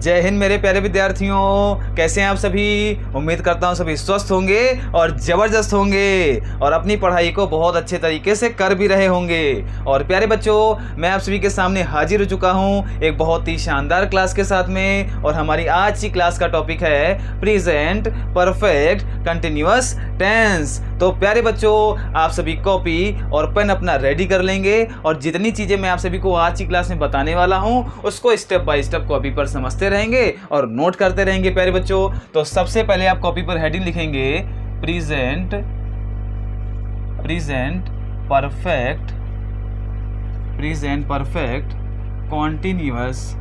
जय हिंद मेरे प्यारे विद्यार्थियों, कैसे हैं आप सभी। उम्मीद करता हूं सभी स्वस्थ होंगे और ज़बरदस्त होंगे और अपनी पढ़ाई को बहुत अच्छे तरीके से कर भी रहे होंगे। और प्यारे बच्चों, मैं आप सभी के सामने हाजिर हो चुका हूं एक बहुत ही शानदार क्लास के साथ में। और हमारी आज की क्लास का टॉपिक है प्रेजेंट परफेक्ट कंटिन्यूअस टेंस। तो प्यारे बच्चों, आप सभी कॉपी और पेन अपना रेडी कर लेंगे और जितनी चीज़ें मैं आप सभी को आज की क्लास में बताने वाला हूं उसको स्टेप बाय स्टेप कॉपी पर समझते रहेंगे और नोट करते रहेंगे। प्यारे बच्चों, तो सबसे पहले आप कॉपी पर हेडिंग लिखेंगे प्रेजेंट परफेक्ट कॉन्टिन्यूअस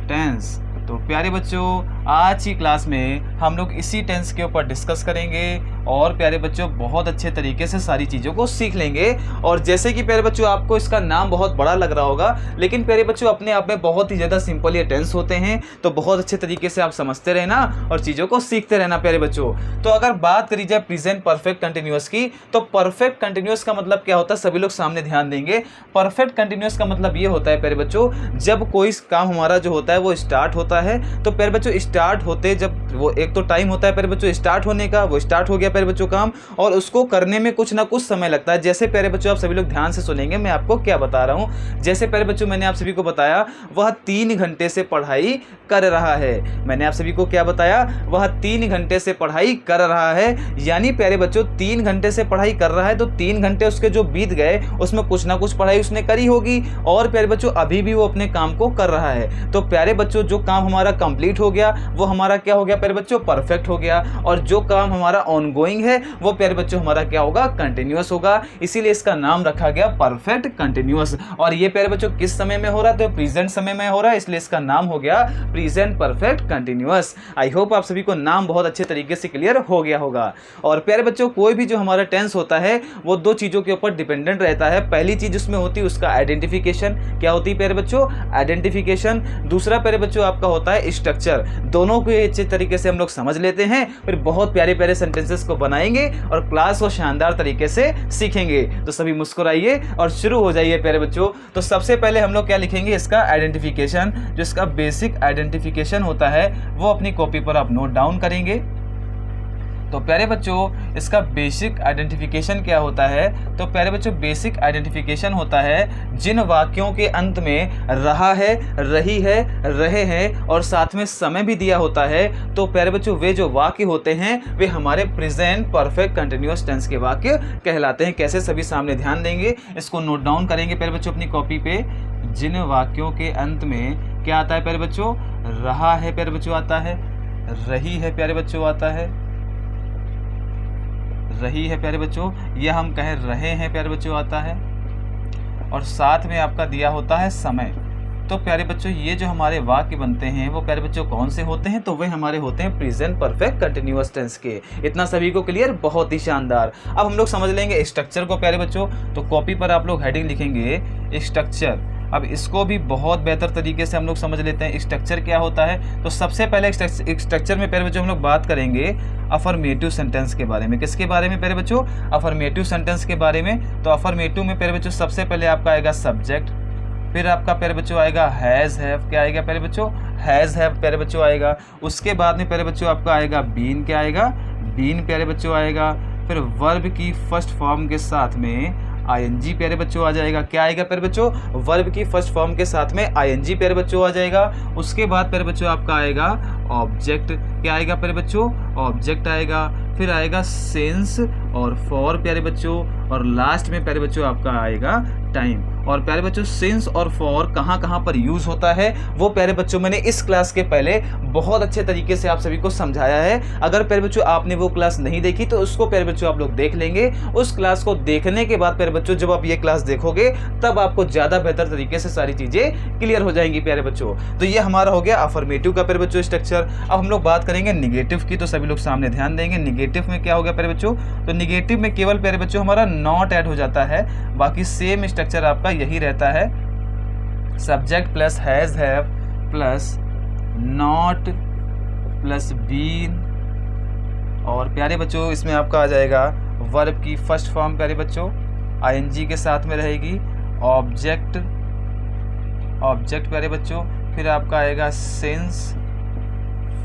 टेंस। तो प्यारे बच्चों, आज की क्लास में हम लोग इसी टेंस के ऊपर डिस्कस करेंगे और प्यारे बच्चों बहुत अच्छे तरीके से सारी चीज़ों को सीख लेंगे। और जैसे कि प्यारे बच्चों आपको इसका नाम बहुत बड़ा लग रहा होगा, लेकिन प्यारे बच्चों अपने आप में बहुत ही ज़्यादा सिंपल ये टेंस होते हैं। तो बहुत अच्छे तरीके से आप समझते रहना और चीज़ों को सीखते रहना प्यारे बच्चों। तो अगर बात करी जाए प्रेजेंट परफेक्ट कंटिन्यूअस की, तो परफेक्ट कंटिन्यूअस का मतलब क्या होता है, सभी लोग सामने ध्यान देंगे। परफेक्ट कंटिन्यूअस का मतलब ये होता है प्यारे बच्चों, जब कोई काम हमारा जो होता है वो स्टार्ट होता है, तो प्यारे बच्चों स्टार्ट होते जब वो एक तो टाइम होता है प्यारे बच्चों स्टार्ट होने का, वो स्टार्ट हो गया प्यारे बच्चों काम, और उसको करने में कुछ ना कुछ समय लगता है। जैसे प्यारे बच्चों आप सभी लोग ध्यान से सुनेंगे मैं आपको क्या बता रहा हूं। जैसे प्यारे बच्चों मैंने आप सभी को बताया वह 3 घंटे से पढ़ाई कर रहा है। मैंने आप सभी को क्या बताया, वह 3 घंटे से पढ़ाई कर रहा है। यानी प्यारे बच्चों 3 घंटे से पढ़ाई कर रहा है तो 3 घंटे उसके जो बीत गए उसमें कुछ ना कुछ पढ़ाई उसने करी होगी। और प्यारे बच्चों अभी भी वो अपने काम को कर रहा है। तो प्यारे बच्चों जो काम हमारा कंप्लीट हो गया वो हमारा क्या हो गया प्यारे बच्चों, परफेक्ट हो गया। और जो काम हमारा ऑनगोइंग है वो प्यारे बच्चों हमारा क्या होगा, कंटिन्यूअस होगा। इसीलिए इसका नाम रखा गया परफेक्ट कंटिन्यूअस। और ये प्यारे बच्चों किस समय में हो रहा है, तो प्रेजेंट समय में हो रहा है, इसलिए इसका नाम हो गया प्रेजेंट परफेक्ट कंटिन्यूअस। आई होप आप सभी को नाम बहुत अच्छे तरीके से क्लियर हो गया होगा। और प्यारे बच्चों कोई भी जो हमारा टेंस होता है वो 2 चीजों के ऊपर डिपेंडेंट रहता है। पहली चीज उसमें होती है उसका आइडेंटिफिकेशन। क्या होती है प्यारे बच्चों, आइडेंटिफिकेशन। दूसरा प्यारे बच्चों आपका होता है स्ट्रक्चर। दोनों को अच्छे तरीके से हम लोग समझ लेते हैं, फिर बहुत प्यारे प्यारे सेंटेंसेस को बनाएंगे और क्लास को शानदार तरीके से सीखेंगे। तो सभी मुस्कुराइए और शुरू हो जाइए प्यारे बच्चों। तो सबसे पहले हम लोग क्या लिखेंगे, इसका आइडेंटिफिकेशन। जो इसका बेसिक आइडेंटिफिकेशन होता है वो अपनी कॉपी पर आप नोट डाउन करेंगे। तो प्यारे बच्चों इसका बेसिक आइडेंटिफिकेशन क्या होता है, तो प्यारे बच्चों बेसिक आइडेंटिफिकेशन होता है जिन वाक्यों के अंत में रहा है, रही है, रहे हैं और साथ में समय भी दिया होता है, तो प्यारे बच्चों वे जो वाक्य होते हैं वे हमारे प्रेजेंट परफेक्ट कंटिन्यूअस टेंस के वाक्य कहलाते हैं। कैसे, सभी सामने ध्यान देंगे, इसको नोट डाउन करेंगे प्यारे बच्चों अपनी कॉपी पे। जिन वाक्यों के अंत में क्या आता है प्यारे बच्चों, रहा है प्यारे बच्चों आता है, रही है प्यारे बच्चों आता है, रही है प्यारे बच्चों, यह हम कह रहे हैं प्यारे बच्चों आता है, और साथ में आपका दिया होता है समय। तो प्यारे बच्चों ये जो हमारे वाक्य बनते हैं वो प्यारे बच्चों कौन से होते हैं, तो वे हमारे होते हैं प्रेजेंट परफेक्ट कंटिन्यूअस टेंस के। इतना सभी को क्लियर, बहुत ही शानदार। अब हम लोग समझ लेंगे स्ट्रक्चर को प्यारे बच्चों। तो कॉपी पर आप लोग हेडिंग लिखेंगे स्ट्रक्चर। अब इसको भी बहुत बेहतर तरीके से हम लोग समझ लेते हैं स्ट्रक्चर क्या होता है। तो सबसे पहले स्ट्रक्चर में प्यारे बच्चों हम लोग बात करेंगे अफर्मेटिव सेंटेंस के बारे में। किसके बारे में प्यारे बच्चों, अफर्मेटिव सेंटेंस के बारे में। तो अफर्मेटिव में प्यारे बच्चों सबसे पहले आपका आएगा सब्जेक्ट, फिर आपका प्यारे बच्चों आएगा हैज़ हैव। क्या आएगा प्यारे बच्चों, हैज़ हैव प्यारे बच्चों आएगा। उसके बाद में प्यारे बच्चों आपका आएगा बीन। क्या आएगा, बीन प्यारे बच्चों आएगा। फिर वर्ब की फर्स्ट फॉर्म के साथ में आईएनजी प्यारे बच्चों आ जाएगा। क्या आएगा प्यारे बच्चों, वर्ब की फर्स्ट फॉर्म के साथ में आईएनजी प्यारे बच्चों आ जाएगा। उसके बाद प्यारे बच्चों आपका आएगा ऑब्जेक्ट। क्या आएगा प्यारे बच्चों, ऑब्जेक्ट आएगा। फिर आएगा सेंस और फॉर प्यारे बच्चों, और लास्ट में प्यारे बच्चों आपका आएगा टाइम। और प्यारे बच्चों सिंस और फॉर कहाँ कहाँ पर यूज होता है वो प्यारे बच्चों मैंने इस क्लास के पहले बहुत अच्छे तरीके से आप सभी को समझाया है। अगर प्यारे बच्चों आपने वो क्लास नहीं देखी तो उसको प्यारे बच्चों आप लोग देख लेंगे। उस क्लास को देखने के बाद प्यारे बच्चों जब आप ये क्लास देखोगे तब आपको ज़्यादा बेहतर तरीके से सारी चीज़ें क्लियर हो जाएंगी प्यारे बच्चों। तो ये हमारा हो गया अफर्मेटिव का प्यारे बच्चों स्ट्रक्चर। अब हम लोग बात करेंगे निगेटिव की। तो सभी लोग सामने ध्यान देंगे निगेटिव में क्या हो गया प्यारे बच्चों, तो निगेटिव में केवल प्यारे बच्चों हमारा नॉट ऐड हो जाता है, बाकी सेम स्ट्रक्चर आपका यही रहता है। Subject plus has have plus not plus been, और प्यारे बच्चों इसमें आपका आ जाएगा वर्ब की फर्स्ट फॉर्म प्यारे बच्चों आईएनजी के साथ में रहेगी, ऑब्जेक्ट ऑब्जेक्ट प्यारे बच्चों, फिर आपका आएगा सिंस,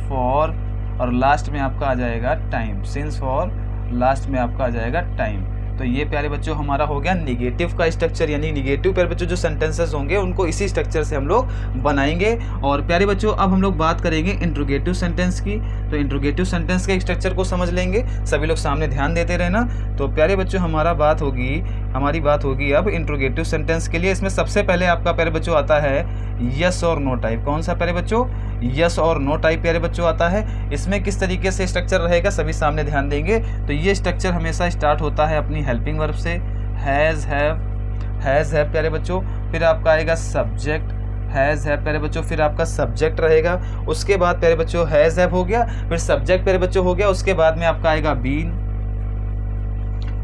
फॉर, और लास्ट में आपका आ जाएगा टाइम। सिंस, फॉर, लास्ट में आपका आ जाएगा टाइम। तो ये प्यारे बच्चों हमारा हो गया निगेटिव का स्ट्रक्चर, यानी निगेटिव प्यारे बच्चों जो सेंटेंसेस होंगे उनको इसी स्ट्रक्चर से हम लोग बनाएंगे। और प्यारे बच्चों अब हम लोग बात करेंगे इंट्रोगेटिव सेंटेंस की। तो इंट्रोगेटिव सेंटेंस के स्ट्रक्चर को समझ लेंगे, सभी लोग सामने ध्यान देते रहना। तो प्यारे बच्चों हमारी बात होगी अब इंट्रोगेटिव सेंटेंस के लिए। इसमें सबसे पहले आपका प्यारे बच्चों आता है यस और नो टाइप। कौन सा प्यारे बच्चों? यस और नो टाइप प्यारे बच्चों आता है। इसमें किस तरीके से स्ट्रक्चर रहेगा सभी सामने ध्यान देंगे। तो ये स्ट्रक्चर हमेशा स्टार्ट होता है अपनी हेल्पिंग वर्ब से, हैज़, हैव प्यारे बच्चों। फिर आपका आएगा सब्जेक्ट, हैज़, हैव प्यारे बच्चों, फिर आपका सब्जेक्ट रहेगा। उसके बाद प्यारे बच्चों हैज़, हैव हो गया, फिर सब्जेक्ट प्यारे बच्चों हो गया। उसके बाद में आपका आएगा बीन,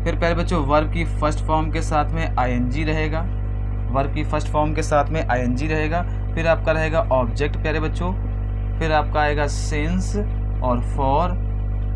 फिर प्यारे बच्चों वर्ब की फर्स्ट फॉर्म के साथ में आईएनजी रहेगा, वर्ब की फर्स्ट फॉर्म के साथ में आईएनजी रहेगा। फिर आपका रहेगा ऑब्जेक्ट प्यारे बच्चों, फिर आपका आएगा सिंस और फॉर,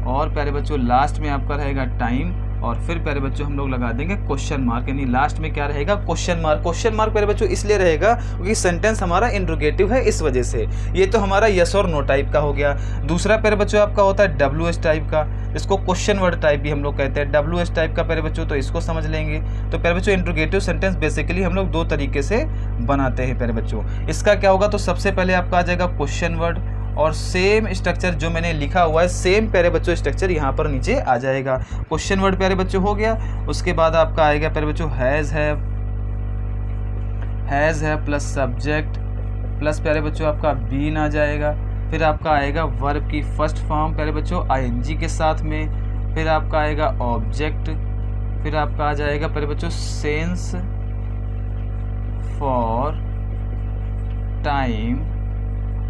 और प्यारे बच्चों लास्ट में आपका रहेगा टाइम। और फिर प्यारे बच्चों हम लोग लगा देंगे क्वेश्चन मार्क, यानी लास्ट में क्या रहेगा? Question mark. क्वेश्चन मार्क प्यारे बच्चों इसलिए रहेगा क्योंकि सेंटेंस हमारा इंट्रोगेटिव है, इस वजह से। ये तो हमारा यस और नो टाइप का हो गया। दूसरा प्यारे बच्चों आपका होता है WH टाइप का, इसको क्वेश्चन वर्ड टाइप भी हम लोग कहते हैं। WH टाइप का प्यारे बच्चों, तो इसको समझ लेंगे। तो प्यारे बच्चों इंट्रोगेटिव सेंटेंस बेसिकली हम लोग दो तरीके से बनाते हैं प्यारे बच्चों। इसका क्या होगा? तो सबसे पहले आपका आ जाएगा क्वेश्चन वर्ड, और सेम स्ट्रक्चर जो मैंने लिखा हुआ है सेम प्यारे बच्चों स्ट्रक्चर यहाँ पर नीचे आ जाएगा। क्वेश्चन वर्ड प्यारे बच्चों हो गया। उसके बाद आपका आएगा प्यारे बच्चों has, have plus subject plus प्यारे बच्चों आपका बीन आ जाएगा। फिर आपका आएगा वर्ब की फर्स्ट फॉर्म प्यारे बच्चों आईएनजी के साथ में। फिर आपका आएगा ऑब्जेक्ट, फिर आपका आ जाएगा प्यारे बच्चों सेंस, फॉर, टाइम,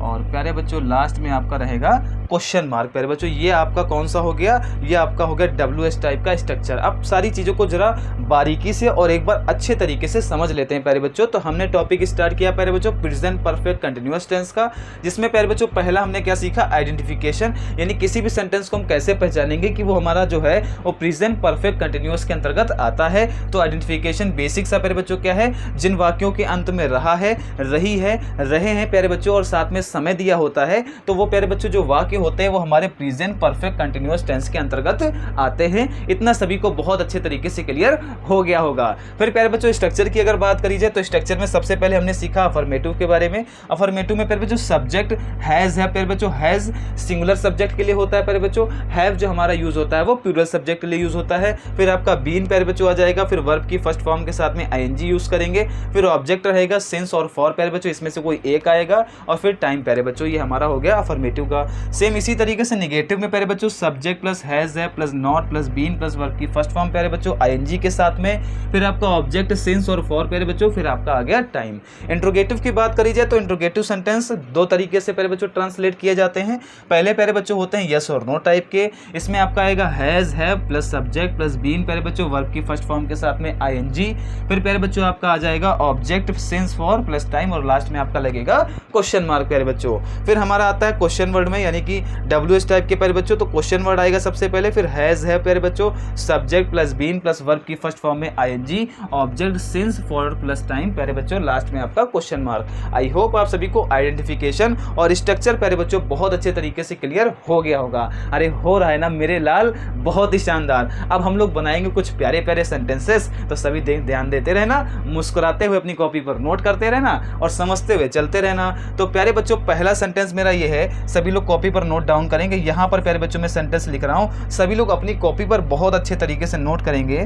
और प्यारे बच्चों लास्ट में आपका रहेगा क्वेश्चन मार्क। प्यारे बच्चों ये आपका कौन सा हो गया? ये आपका हो गया WH टाइप का स्ट्रक्चर। अब सारी चीज़ों को जरा बारीकी से और एक बार अच्छे तरीके से समझ लेते हैं प्यारे बच्चों। तो हमने टॉपिक स्टार्ट किया प्यारे बच्चों प्रेजेंट परफेक्ट कंटिन्यूअस टेंस का, जिसमें प्यारे बच्चों पहला हमने क्या सीखा? आइडेंटिफिकेशन, यानी किसी भी सेंटेंस को हम कैसे पहचानेंगे कि वो हमारा जो है वो प्रेजेंट परफेक्ट कंटिन्यूअस के अंतर्गत आता है। तो आइडेंटिफिकेशन बेसिक सा प्यारे बच्चों क्या है? जिन वाक्यों के अंत में रहा है, रही है, रहे हैं प्यारे बच्चों और साथ में समय दिया होता है, तो वो प्यारे बच्चों जो वाक्य होते हैं वो हमारे प्रेजेंट परफेक्ट कंटिन्यूअस टेंस के अंतर्गत आते हैं। इतना सभी को बहुत अच्छे तरीके से क्लियर हो गया होगा। फिर प्यारे बच्चों स्ट्रक्चर की अगर बात करी जाए तो स्ट्रक्चर में सबसे पहले हमने सीखा अफर्मेटिव के बारे में। अफर्मेटिव में प्यारे बच्चों सब्जेक्ट हैज़ है, प्यारे बच्चों हैज़ सिंगुलर सब्जेक्ट के लिए होता है प्यारे बच्चों। हैव जो हमारा यूज होता है वो प्लूरल सब्जेक्ट के लिए यूज होता है। फिर आपका बीन प्यारे बच्चों आ जाएगा, फिर वर्ब की फर्स्ट फॉर्म के साथ में आईएनजी यूज करेंगे। फिर ऑब्जेक्ट रहेगा सिंस और फॉर प्यारे बच्चों, इसमें से कोई एक आएगा। और फिर टाइम प्यारे बच्चों, ये हमारा हो गया अफर्मेटिव का। सेम इसी तरीके से नेगेटिव में प्यारे बच्चों सब्जेक्ट प्लस हैज है plus not plus been plus verb की फर्स्ट फॉर्म प्यारे बच्चों आईएनजी के साथ में। फिर आपका ऑब्जेक्ट सिंस और फॉर प्यारे बच्चों, फिर आपका आ गया टाइम। इंट्रोगेटिव की बात करी जाए तो इंट्रोगेटिव सेंटेंस दो तरीके से प्यारे बच्चों ट्रांसलेट किए जाते हैं। पहले प्यारे बच्चों होते हैं यस और नो टाइप के। इसमें आपका आएगा has have plus subject plus been प्यारे बच्चों वर्ब की फर्स्ट फॉर्म के साथ में आईएनजी। फिर प्यारे बच्चों आपका आ जाएगा object since for plus time और लास्ट में आपका लगेगा क्वेश्चन मार्क प्यारे बच्चों। फिर हमारा आता है क्वेश्चन वर्ड में, यानी कि WH टाइप के प्यारे बच्चों, तो क्वेश्चन वर्ड आएगा सबसे पहले। फिर हैज है प्यारे बच्चों subject plus been plus verb की फर्स्ट फॉर्म में ING, object since for plus time प्यारे बच्चों, लास्ट में आपका क्वेश्चन मार्क। आई होप आप सभी को आइडेंटिफिकेशन और स्ट्रक्चर प्यारे बच्चों बहुत अच्छे तरीके से क्लियर हो गया होगा। अरे हो रहा है ना मेरे लाल, बहुत ही शानदार। अब हम लोग बनाएंगे कुछ प्यारे प्यारे सेंटेंसेस, तो सभी ध्यान देते रहना, मुस्कुराते हुए अपनी कॉपी पर नोट करते रहना और समझते हुए चलते रहना। तो प्यारे बच्चों पहला सेंटेंस मेरा ये है, सभी लोग कॉपी पर नोट डाउन करेंगे। यहाँ पर प्यारे बच्चों मैं सेंटेंस लिख रहा हूँ, सभी लोग अपनी कॉपी पर बहुत अच्छे तरीके से नोट करेंगे।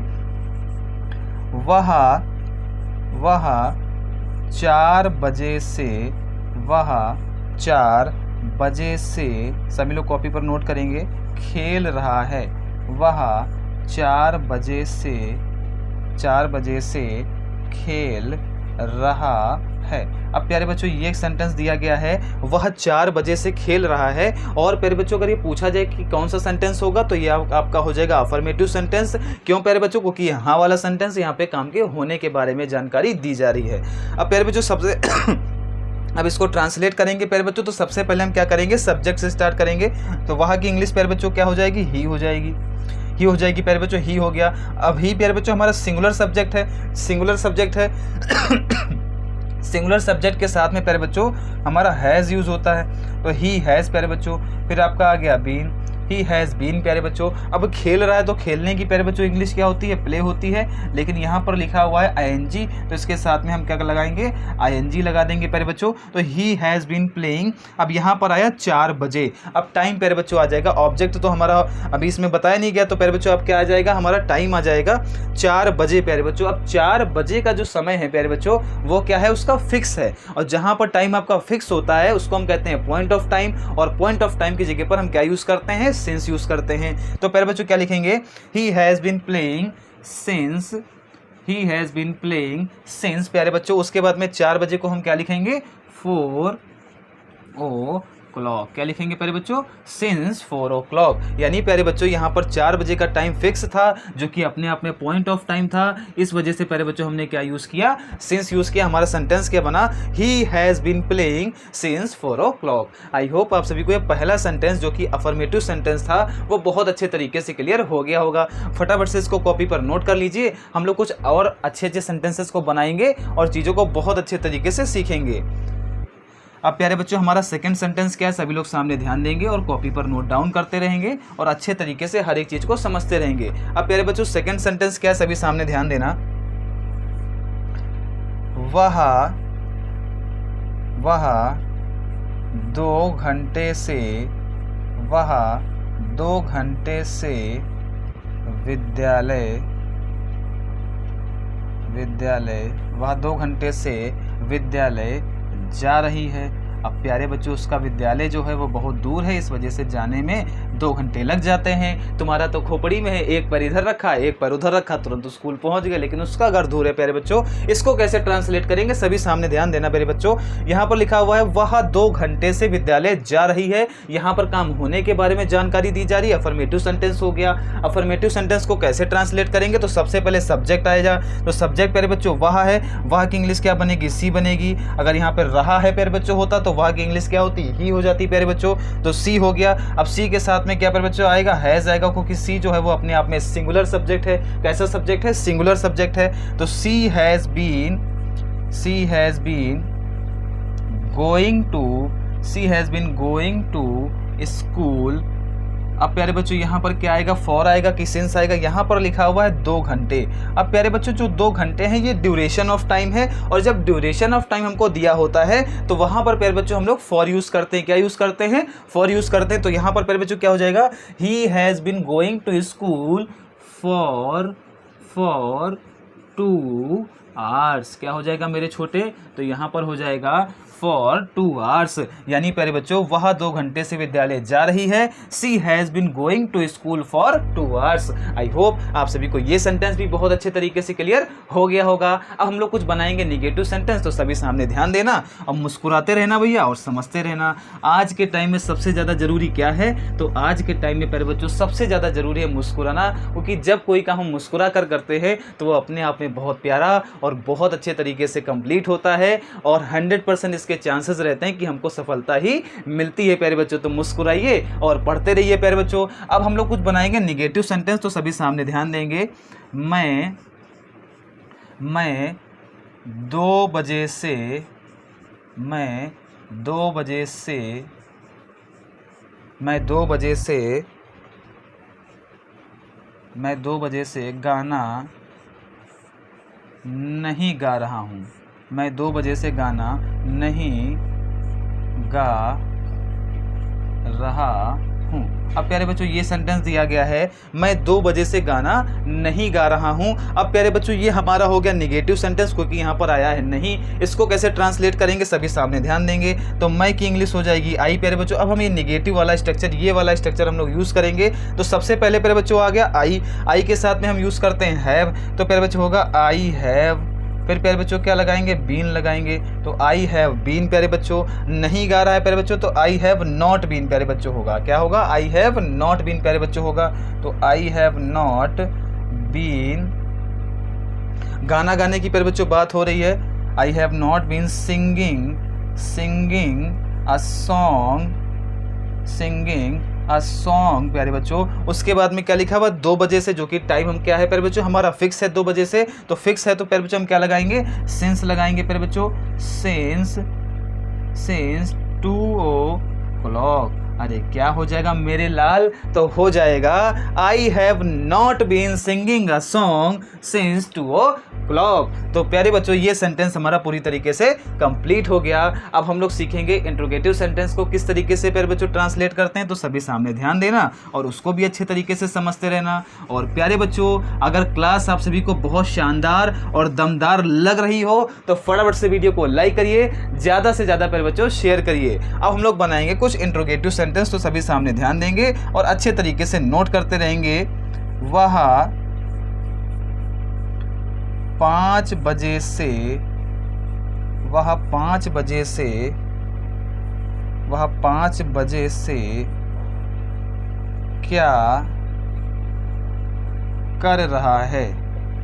वह 4 बजे से, वह 4 बजे से, सभी लोग कॉपी पर नोट करेंगे, खेल रहा है। वह 4 बजे से खेल रहा है। अब प्यारे बच्चों ये एक सेंटेंस दिया गया है, वह 4 बजे से खेल रहा है। और प्यारे बच्चों अगर ये पूछा जाए कि कौन सा सेंटेंस होगा, तो ये आपका हो जाएगा अफर्मेटिव सेंटेंस। क्यों प्यारे बच्चों? क्योंकि यहाँ वाला सेंटेंस यहाँ पे काम के होने के बारे में जानकारी दी जा रही है। अब प्यारे बच्चों सबसे अब इसको ट्रांसलेट करेंगे प्यारे बच्चों, तो सबसे पहले हम क्या करेंगे, सब्जेक्ट से स्टार्ट करेंगे। तो वहाँ की इंग्लिश प्यारे बच्चों क्या हो जाएगी? ही हो जाएगी। ही हो जाएगी प्यारे बच्चों, ही हो गया। अब ही प्यारे बच्चों हमारा सिंगुलर सब्जेक्ट है, सिंगुलर सब्जेक्ट है सिंगुलर सब्जेक्ट के साथ में प्यारे बच्चों हमारा हैज़ यूज़ होता है, तो ही हैज़ प्यारे बच्चों। फिर आपका आ गया बीन, ही हैज़ बीन प्यारे बच्चों। अब खेल रहा है तो खेलने की प्यारे बच्चों इंग्लिश क्या होती है, प्ले होती है, लेकिन यहाँ पर लिखा हुआ है आईएनजी, तो इसके साथ में हम क्या लगाएंगे, आईएनजी लगा देंगे प्यारे बच्चों। तो ही हैज़ बीन प्लेइंग। अब यहाँ पर आया 4 बजे, अब टाइम प्यारे बच्चों आ जाएगा। ऑब्जेक्ट तो हमारा अभी इसमें बताया नहीं गया, तो प्यारे बच्चों अब क्या आ जाएगा, हमारा टाइम आ जाएगा 4 बजे प्यारे बच्चों। अब 4 बजे का जो समय है प्यारे बच्चों वो क्या है, उसका फिक्स है, और जहाँ पर टाइम आपका फिक्स होता है उसको हम कहते हैं पॉइंट ऑफ टाइम, और पॉइंट ऑफ टाइम की जगह पर हम क्या यूज़ करते हैं, सिंस यूज़ करते हैं। तो प्यारे बच्चों क्या लिखेंगे, he has been playing since, he has been playing since प्यारे बच्चों। उसके बाद में 4 बजे को हम क्या लिखेंगे, 4 o'clock, क्या लिखेंगे प्यारे बच्चों, सिंस 4 o'clock। यानी प्यारे बच्चों यहाँ पर 4 बजे का टाइम फिक्स था, जो कि अपने आप में पॉइंट ऑफ टाइम था। इस वजह से प्यारे बच्चों हमने क्या यूज़ किया, सिंस यूज़ किया। हमारा सेंटेंस क्या बना, he has been playing since 4 o'clock। I hope आप सभी को ये पहला सेंटेंस जो कि अफर्मेटिव सेंटेंस था वो बहुत अच्छे तरीके से क्लियर हो गया होगा। फटाफट से इसको कॉपी पर नोट कर लीजिए, हम लोग कुछ और अच्छे अच्छे सेंटेंसेस को बनाएंगे और चीज़ों को बहुत अच्छे तरीके से सीखेंगे। अब प्यारे बच्चों हमारा सेकंड सेंटेंस क्या है, सभी लोग सामने ध्यान देंगे और कॉपी पर नोट डाउन करते रहेंगे और अच्छे तरीके से हर एक चीज़ को समझते रहेंगे। अब प्यारे बच्चों सेकंड सेंटेंस क्या है, सभी सामने ध्यान देना। वह 2 घंटे से विद्यालय जा रही है। अब प्यारे बच्चों उसका विद्यालय जो है वो बहुत दूर है, इस वजह से जाने में 2 घंटे लग जाते हैं। तुम्हारा तो खोपड़ी में है, एक पैर इधर रखा एक पैर उधर रखा, तुरंत स्कूल पहुंच गए, लेकिन उसका घर दूर है प्यारे बच्चों। इसको कैसे ट्रांसलेट करेंगे, सभी सामने ध्यान देना प्यारे बच्चों। यहाँ पर लिखा हुआ है वह 2 घंटे से विद्यालय जा रही है। यहाँ पर काम होने के बारे में जानकारी दी जा रही है, अफर्मेटिव सेंटेंस हो गया। अफर्मेटिव सेंटेंस को कैसे ट्रांसलेट करेंगे, तो सबसे पहले सब्जेक्ट आएगा, तो सब्जेक्ट प्यारे बच्चों वह है, वह की इंग्लिश क्या बनेगी, सी बनेगी। अगर यहाँ पर रहा है प्यारे बच्चों होता तो वह की इंग्लिश क्या होती, ही हो जाती प्यारे बच्चों, तो सी हो गया। अब सी के साथ में क्या प्यारे बच्चों आएगा, हैज आएगा, क्योंकि सी जो है वो अपने आप में सिंगुलर सब्जेक्ट है। कैसा सब्जेक्ट है, सिंगुलर सब्जेक्ट है। तो she has been going to school. अब प्यारे बच्चों यहाँ पर क्या आएगा, फॉर आएगा कि सिंस आएगा। यहाँ पर लिखा हुआ है 2 घंटे। अब प्यारे बच्चों जो 2 घंटे हैं ये ड्यूरेशन ऑफ टाइम है, और जब ड्यूरेशन ऑफ टाइम हमको दिया होता है तो वहाँ पर प्यारे बच्चों हम लोग फॉर यूज़ करते हैं। क्या यूज़ करते हैं, फॉर यूज़ करते हैं। तो यहाँ पर प्यारे बच्चों क्या हो जाएगा, ही has been going to school for 2 hours. क्या हो जाएगा मेरे छोटे, तो यहाँ पर हो जाएगा फॉर 2 आवर्स। यानी प्यारे बच्चों वह 2 घंटे से विद्यालय जा रही है। She has been going to school for 2 hours. I hope आप सभी को ये सेंटेंस भी बहुत अच्छे तरीके से क्लियर हो गया होगा। अब हम लोग कुछ बनाएंगे निगेटिव सेंटेंस, तो सभी सामने ध्यान देना और मुस्कुराते रहना भैया और समझते रहना। आज के टाइम में सबसे ज़्यादा जरूरी क्या है, तो आज के टाइम में प्यारे बच्चों सबसे ज़्यादा जरूरी है मुस्कुराना, क्योंकि जब कोई काम हम मुस्कुरा कर करते हैं तो वो अपने आप में बहुत प्यारा और बहुत अच्छे तरीके से कंप्लीट होता है, और 100% के चांसेस रहते हैं कि हमको सफलता ही मिलती है प्यारे बच्चों। तो मुस्कुराइए और पढ़ते रहिए प्यारे बच्चों। अब हम लोग कुछ बनाएंगे निगेटिव सेंटेंस, तो सभी सामने ध्यान देंगे। मैं 2 बजे से गाना नहीं गा रहा हूँ। मैं 2 बजे से गाना नहीं गा रहा हूँ। अब प्यारे बच्चों ये सेंटेंस दिया गया है, मैं 2 बजे से गाना नहीं गा रहा हूँ। अब प्यारे बच्चों ये हमारा हो गया निगेटिव सेंटेंस, क्योंकि यहाँ पर आया है नहीं। इसको कैसे ट्रांसलेट करेंगे, सभी सामने ध्यान देंगे। तो मैं की इंग्लिश हो जाएगी आई प्यारे बच्चों। अब हम ये निगेटिव वाला स्ट्रक्चर, ये वाला स्ट्रक्चर हम लोग यूज़ करेंगे। तो सबसे पहले प्यारे बच्चों आ गया आई के साथ में हम यूज़ करते हैं हैव, तो प्यारे बच्चों होगा आई हैव। फिर प्यारे बच्चों क्या लगाएंगे, बीन लगाएंगे, तो आई हैव बीन प्यारे बच्चों। नहीं गा रहा है प्यारे बच्चों, तो आई हैव नॉट बीन प्यारे बच्चों होगा। क्या होगा, आई हैव नॉट बीन प्यारे बच्चों होगा। तो आई हैव नॉट बीन, गाना गाने की प्यारे बच्चों बात हो रही है। I have not been singing a song प्यारे बच्चों। उसके बाद में क्या लिखा हुआ 2 बजे से, जो कि टाइम हम क्या है प्यारे बच्चों हमारा फिक्स है 2 बजे से, तो फिक्स है तो प्यारे बच्चों हम क्या लगाएंगे, सिंस लगाएंगे प्यारे बच्चों, सिंस 2 o'clock। अरे क्या हो जाएगा मेरे लाल, तो हो जाएगा I have not been singing a song since 2 o'clock। तो प्यारे बच्चों ये सेंटेंस हमारा पूरी तरीके से कंप्लीट हो गया। अब हम लोग सीखेंगे इंट्रोगेटिव सेंटेंस को किस तरीके से प्यारे बच्चों ट्रांसलेट करते हैं, तो सभी सामने ध्यान देना और उसको भी अच्छे तरीके से समझते रहना। और प्यारे बच्चों अगर क्लास आप सभी को बहुत शानदार और दमदार लग रही हो तो फटाफट से वीडियो को लाइक करिए, ज़्यादा से ज़्यादा प्यारे बच्चों शेयर करिए। अब हम लोग बनाएंगे कुछ इंट्रोगेटिव सेंटेंस, तो सभी सामने ध्यान देंगे और अच्छे तरीके से नोट करते रहेंगे। वह 5 बजे से, वह 5 बजे से, वह 5 बजे से क्या कर रहा है।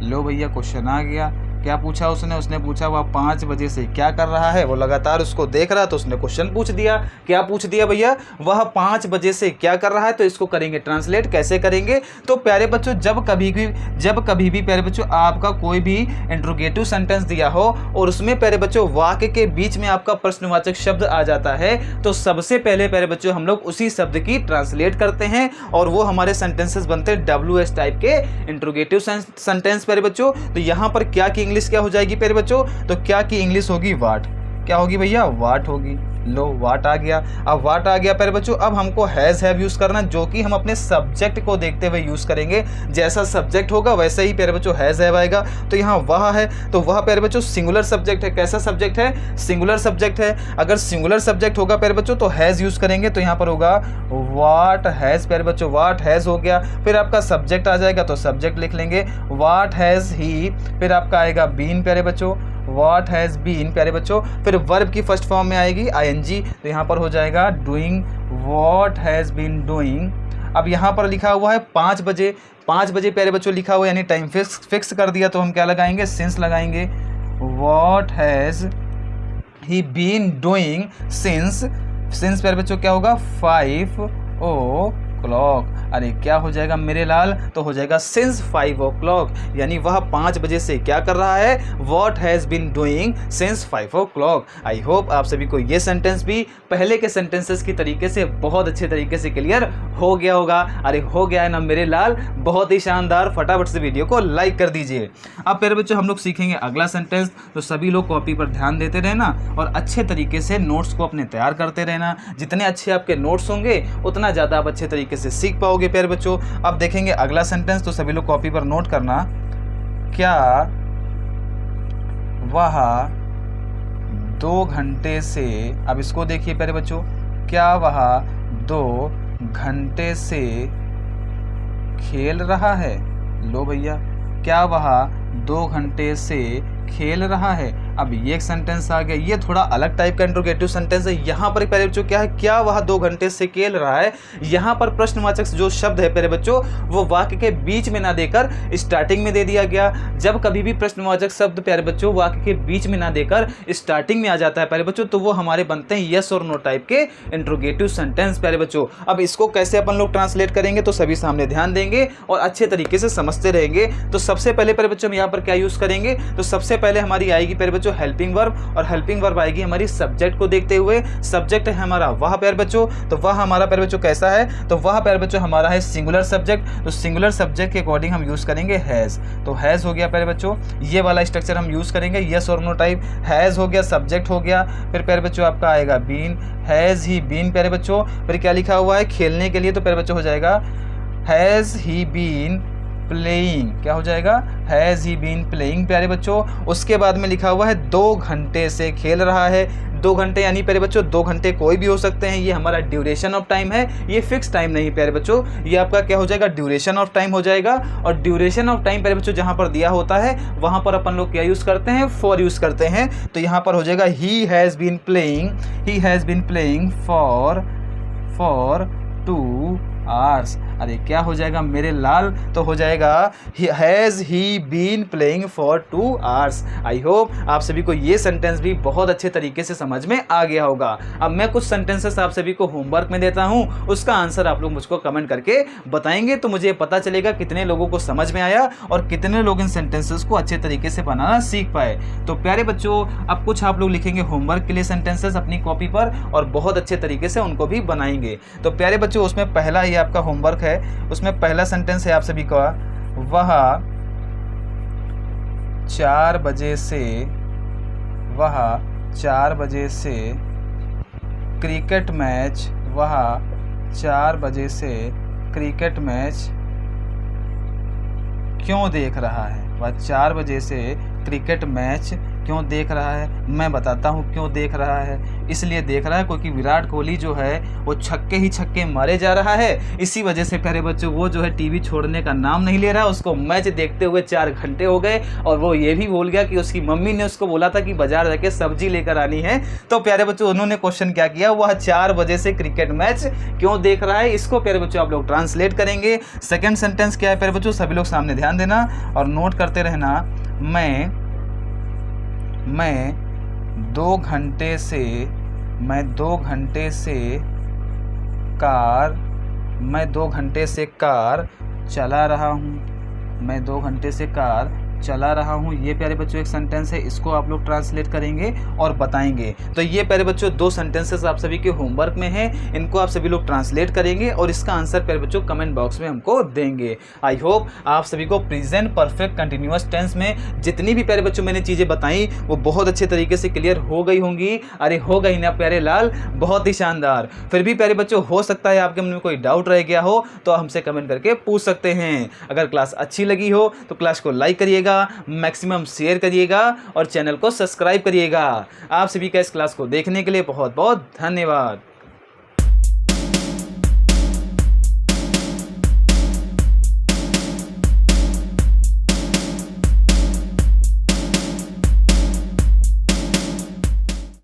लो भैया क्वेश्चन आ गया, क्या पूछा उसने पूछा वह 5 बजे से क्या कर रहा है। वो लगातार उसको देख रहा तो उसने क्वेश्चन पूछ दिया। क्या पूछ दिया भैया, वह 5 बजे से क्या कर रहा है। तो इसको करेंगे ट्रांसलेट, कैसे करेंगे, तो प्यारे बच्चों जब कभी भी प्यारे बच्चों आपका कोई भी इंट्रोगेटिव सेंटेंस दिया हो और उसमें प्यारे बच्चों वाक्य के बीच में आपका प्रश्नवाचक शब्द आ जाता है, तो सबसे पहले प्यारे बच्चों हम लोग उसी शब्द की ट्रांसलेट करते हैं और वो हमारे सेंटेंसेस बनते हैं WH टाइप के इंट्रोगेटिव सेंटेंस प्यारे बच्चों। तो यहाँ पर क्या की इंग्लिश क्या हो जाएगी प्यारे बच्चों, तो क्या की इंग्लिश होगी वाट। क्या होगी भैया, वाट होगी। लो वाट आ गया। अब वाट आ गया प्यारे बच्चों, अब हमको हैज हैव यूज करना, जो कि हम अपने सब्जेक्ट को देखते हुए यूज करेंगे। जैसा सब्जेक्ट होगा वैसे ही प्यारे बच्चों हैज हैव आएगा। तो यहाँ वह है, तो वह प्यारे बच्चों सिंगुलर सब्जेक्ट है। कैसा सब्जेक्ट है, सिंगुलर सब्जेक्ट है। अगर सिंगुलर सब्जेक्ट होगा प्यारे बच्चों तो हैज यूज करेंगे, तो यहाँ पर होगा वाट हैज प्यारे बच्चों, वाट हैज हो गया। फिर आपका सब्जेक्ट आ जाएगा तो सब्जेक्ट लिख लेंगे वाट हैज ही। फिर आपका आएगा बीन प्यारे बच्चों, What has been प्यारे बच्चों। फिर वर्ब की फर्स्ट फॉर्म में आएगी ING, तो यहाँ पर हो जाएगा doing, what has been doing। अब यहाँ पर लिखा हुआ है 5 बजे, 5 बजे प्यारे बच्चों लिखा हुआ है, यानी टाइम फिक्स कर दिया, तो हम क्या लगाएंगे, सिंस लगाएंगे। What has he been doing since प्यारे बच्चों क्या होगा 5 o'clock। अरे क्या हो जाएगा मेरे लाल, तो हो जाएगा सिंस 5 o'clock, यानी वह 5 बजे से क्या कर रहा है, what has been doing since 5 o'clock। I hope आप सभी को ये सेंटेंस भी पहले के सेंटेंसेस की तरीके से बहुत अच्छे तरीके से क्लियर हो गया होगा। अरे हो गया है ना मेरे लाल, बहुत ही शानदार। फटाफट से वीडियो को लाइक कर दीजिए। अब प्यारे बच्चों हम लोग सीखेंगे अगला सेंटेंस, तो सभी लोग कॉपी पर ध्यान देते रहना और अच्छे तरीके से नोट्स को अपने तैयार करते रहना। जितने अच्छे आपके नोट्स होंगे उतना ज़्यादा आप अच्छे तरीके से सीख पाओगे प्यारे बच्चों। अब देखेंगे अगला सेंटेंस, तो सभी लोग कॉपी पर नोट करना। क्या वह 2 घंटे से, अब इसको देखिए प्यारे बच्चों, क्या वह 2 घंटे से खेल रहा है। लो भैया, क्या वह 2 घंटे से खेल रहा है। अब ये एक सेंटेंस आ गया, ये थोड़ा अलग टाइप का इंट्रोगेटिव सेंटेंस है। यहाँ पर प्यारे बच्चों क्या है, क्या वह 2 घंटे से खेल रहा है। यहाँ पर प्रश्नवाचक जो शब्द है प्यारे बच्चों वो वाक्य के बीच में ना देकर स्टार्टिंग में दे दिया गया। जब कभी भी प्रश्नवाचक शब्द प्यारे बच्चों वाक्य के बीच में ना देकर स्टार्टिंग में आ जाता है प्यारे बच्चों, तो वो हमारे बनते हैं यस और नो टाइप के इंट्रोगेटिव सेंटेंस प्यारे बच्चों। अब इसको कैसे अपन लोग ट्रांसलेट करेंगे, तो सभी सामने ध्यान देंगे और अच्छे तरीके से समझते रहेंगे। तो सबसे पहले प्यारे बच्चों हम यहाँ पर क्या यूज करेंगे, तो सबसे पहले हमारी आएगी प्यारे बच्चों हेल्पिंग वर्ब, और हेल्पिंग वर्ब आएगी हमारी सब्जेक्ट को देखते हुए। सब्जेक्ट है हमारा वह प्यारे बच्चों, तो वह हमारा प्यारे बच्चों कैसा है, तो वह प्यारे बच्चों हमारा है सिंगुलर सब्जेक्ट, तो सिंगुलर सब्जेक्ट के अकॉर्डिंग हम यूज करेंगे हैज। तो हैज हो गया प्यारे बच्चों, ये वाला स्ट्रक्चर हम यूज करेंगे, यस और नो टाइप। हैज हो गया, सब्जेक्ट हो गया, फिर प्यारे बच्चों आपका आएगा बीन, हैज ही बीन प्यारे बच्चों। फिर क्या लिखा हुआ है खेलने के लिए, तो प्यारे बच्चों हो जाएगा हैज ही बीन प्लेइंग। क्या हो जाएगा, हैज ही बीन प्लेइंग प्यारे बच्चों। उसके बाद में लिखा हुआ है 2 घंटे से खेल रहा है। 2 घंटे यानी प्यारे बच्चों 2 घंटे कोई भी हो सकते हैं, ये हमारा ड्यूरेशन ऑफ टाइम है, ये फिक्स टाइम नहीं प्यारे बच्चों, ये आपका क्या हो जाएगा ड्यूरेशन ऑफ टाइम हो जाएगा। और ड्यूरेशन ऑफ टाइम प्यारे बच्चों जहाँ पर दिया होता है वहाँ पर अपन लोग क्या यूज़ करते हैं, फॉर यूज़ करते हैं। तो यहाँ पर हो जाएगा ही has been playing for 2 hours. अरे क्या हो जाएगा मेरे लाल, तो हो जाएगा has he been playing for 2 hours. I hope आप सभी को ये सेंटेंस भी बहुत अच्छे तरीके से समझ में आ गया होगा। अब मैं कुछ सेंटेंसेस आप सभी को होमवर्क में देता हूँ, उसका आंसर आप लोग मुझको कमेंट करके बताएंगे, तो मुझे पता चलेगा कितने लोगों को समझ में आया और कितने लोग इन सेंटेंसेस को अच्छे तरीके से बनाना सीख पाए। तो प्यारे बच्चों, अब कुछ आप लोग लिखेंगे होमवर्क के लिए सेंटेंसेस अपनी कॉपी पर और बहुत अच्छे तरीके से उनको भी बनाएंगे। तो प्यारे बच्चों, उसमें पहला ही आपका होमवर्क है, उसमें पहला सेंटेंस है आप सभी का, वह 4 बजे से क्रिकेट मैच, वह 4 बजे से क्रिकेट मैच क्यों देख रहा है। वह 4 बजे से क्रिकेट मैच क्यों देख रहा है, मैं बताता हूँ क्यों देख रहा है। इसलिए देख रहा है क्योंकि विराट कोहली जो है वो छक्के ही छक्के मारे जा रहा है। इसी वजह से प्यारे बच्चों वो जो है टीवी छोड़ने का नाम नहीं ले रहा। उसको मैच देखते हुए 4 घंटे हो गए और वो ये भी भूल गया कि उसकी मम्मी ने उसको बोला था कि बाजार जाके सब्जी लेकर आनी है। तो प्यारे बच्चों, उन्होंने क्वेश्चन क्या किया, वह 4 बजे से क्रिकेट मैच क्यों देख रहा है। इसको प्यारे बच्चों आप लोग ट्रांसलेट करेंगे। सेकेंड सेंटेंस क्या है प्यारे बच्चों, सभी लोग सामने ध्यान देना और नोट करते रहना। मैं 2 घंटे से कार चला रहा हूँ। ये प्यारे बच्चों एक सेंटेंस है, इसको आप लोग ट्रांसलेट करेंगे और बताएंगे। तो ये प्यारे बच्चों 2 सेंटेंसेस आप सभी के होमवर्क में हैं, इनको आप सभी लोग ट्रांसलेट करेंगे और इसका आंसर प्यारे बच्चों कमेंट बॉक्स में हमको देंगे। आई होप आप सभी को प्रेजेंट परफेक्ट कंटिन्यूअस टेंस में जितनी भी प्यारे बच्चों मैंने चीज़ें बताई वो बहुत अच्छे तरीके से क्लियर हो गई होंगी। अरे हो गई ना प्यारे लाल, बहुत ही शानदार। फिर भी प्यारे बच्चों हो सकता है आपके मन में कोई डाउट रह गया हो तो हमसे कमेंट करके पूछ सकते हैं। अगर क्लास अच्छी लगी हो तो क्लास को लाइक करिएगा, मैक्सिमम शेयर करिएगा और चैनल को सब्सक्राइब करिएगा। आप सभी का इस क्लास को देखने के लिए बहुत बहुत धन्यवाद।